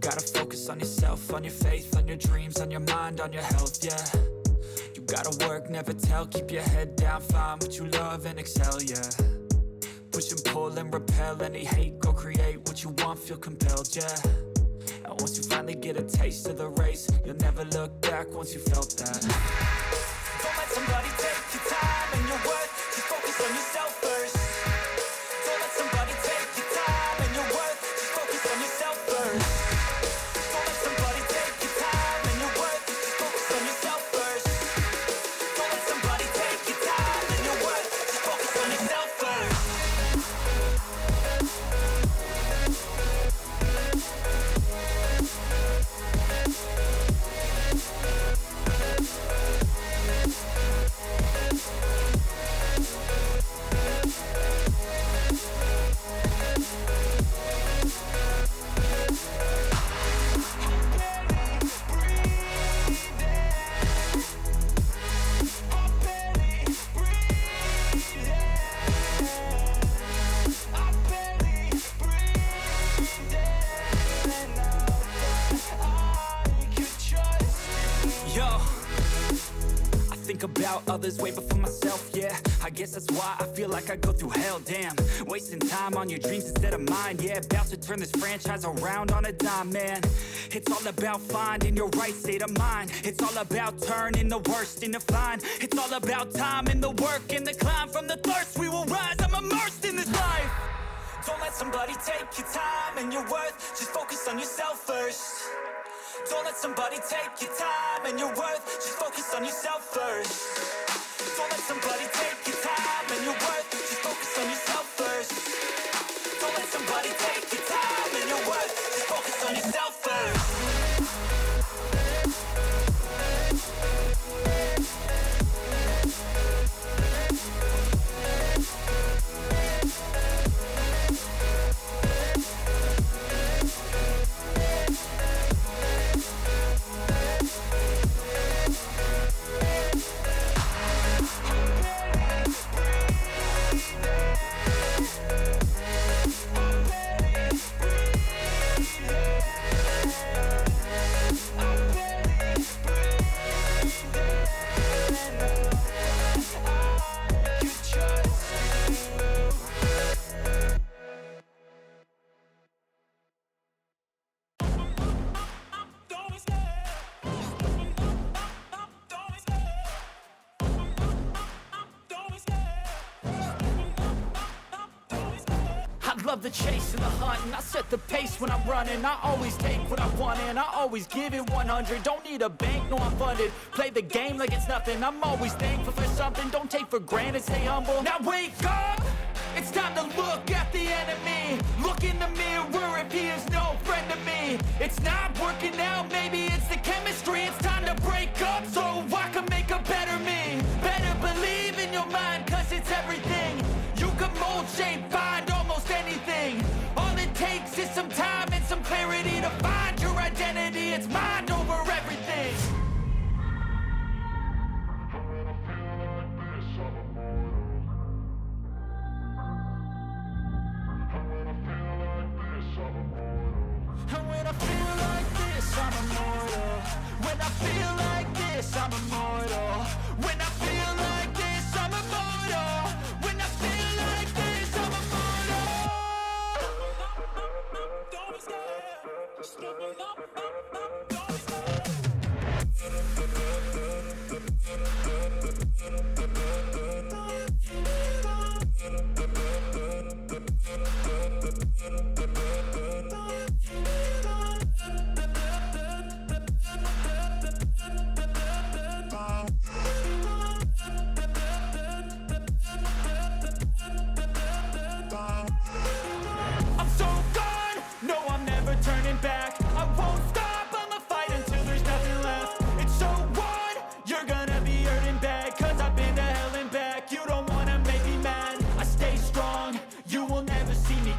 gotta focus on yourself, on your faith, on your dreams, on your mind, on your health, yeah. You gotta work, never tell, keep your head down, find what you love and excel, yeah. Push and pull and repel any hate, go create what you want, feel compelled, yeah. And once you finally get a taste of the race, you'll never look back once you felt that. Don't let somebody take your time and your worth, just focus on yourself first. Don't let somebody take your time and your worth, just focus on yourself first. Don't let somebody take your time and your worth, just focus on yourself first. Don't let somebody take your time and your worth, just focus on yourself first. About others way before myself, yeah. I guess that's why I feel like I go through hell, damn. Wasting time on your dreams instead of mine, yeah. About to turn this franchise around on a dime, man. It's all about finding your right state of mind. It's all about turning the worst into fine. It's all about time and the work and the climb. From the thirst we will rise, I'm immersed in this life. Don't let somebody take your time and your worth, just focus on yourself first. Don't let somebody take your time and your worth, just focus on yourself first. Don't let somebody take your time and your worth, just focus on yourself first. Don't let somebody take your time and your worth, just focus on yourself first. The chase and the hunt, and I set the pace when I'm running. I always take what I want and I always give it 100. Don't need a bank, no I'm funded. Play the game like it's nothing. I'm always thankful for something. Don't take for granted, stay humble. Now wake up, it's time to look at the enemy. Look in the mirror if he is no friend to me. It's not working out, maybe it's the chemistry. It's time to break up so I can make a better me. Better believe in your mind, cause it's everything. You can mold, shape, find almost anything. All it takes is some time and some clarity to find your identity. It's mind over everything. And when I feel like this, I'm immortal. When I feel like this, I'm immortal. When I feel like this, I'm immortal. When I feel like this, I'm immortal. Don't be scared. Just don't be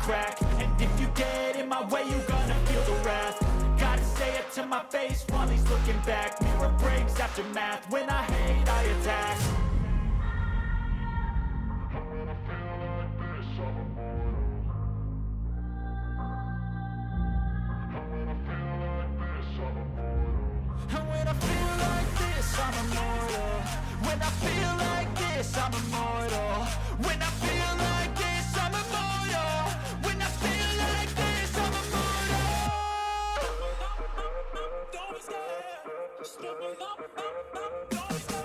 crack. And if you get in my way, you gonna feel the wrath. Gotta say it to my face while he's looking back. Mirror breaks after math. When I hate, I attack. And when I feel like this, I'm immortal. And when I feel this, I'm immortal. When I feel like this, I'm immortal. When I feel like this, I'm immortal. Don't be scared. Step it up, don't be scared.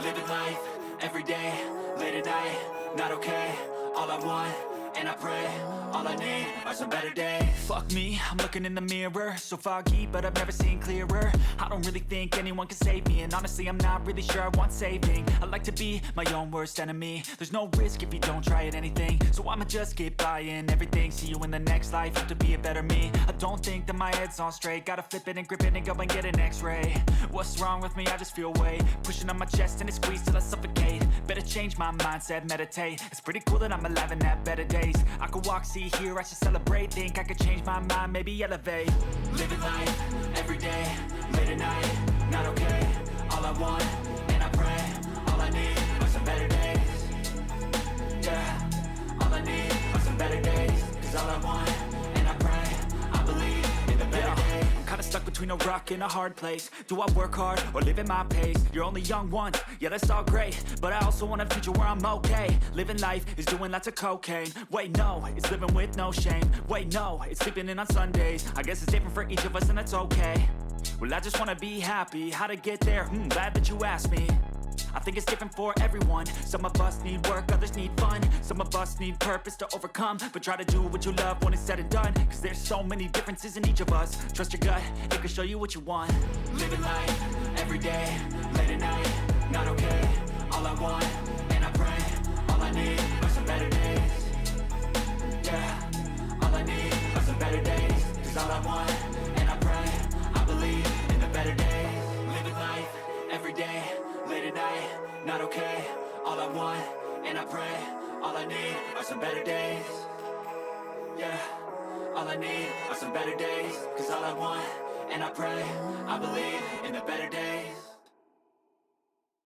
Living life, everyday, late at night, not okay. All I want, and I pray, all I need are some better days. Fuck me, I'm looking in the mirror, so foggy, but I've never seen clearer. I don't really think anyone can save me, and honestly I'm not really sure I want saving. I like to be my own worst enemy. There's no risk if you don't try at anything, so I'ma just keep buying everything. See you in the next life, have to be a better me. I don't think that my head's on straight, gotta flip it and grip it and go and get an x-ray. What's wrong with me? I just feel weight pushing on my chest and it squeezes till I suffocate. Better change my mindset, meditate. It's pretty cool that I'm alive and have better days. I could walk, see, hear, I should celebrate. Think I could change my mind, maybe elevate. Living life, everyday, late at night, not okay. All I want, and I pray, all I need are some better days. Yeah, all I need are some better days. Cause all I want, and I pray, I believe in the better days. I'm kinda stuck between a rock and a hard place. Do I work hard or live at my pace? You're only young once, yeah that's all great, but I also want a future where I'm okay. Living life is doing lots of cocaine. Wait no, it's living with no shame. Wait no, it's sleeping in on Sundays. I guess it's different for each of us and that's okay. Well I just wanna be happy, how to get there? Glad that you asked me. I think it's different for everyone. Some of us need work, others need fun. Some of us need purpose to overcome. But try to do what you love when it's said and done. Cause there's so many differences in each of us. Trust your gut, it can show you what you want. Living life, everyday, late at night, not okay. All I want, and I pray, all I need are some better days. Yeah, all I need are some better days. Cause all I want, and I pray, I believe in the better days. Living life, everyday, late at night, not okay. All I want, and I pray, all I need are some better days. Yeah, all I need are some better days. Cause all I want, and I pray, I believe in the better days.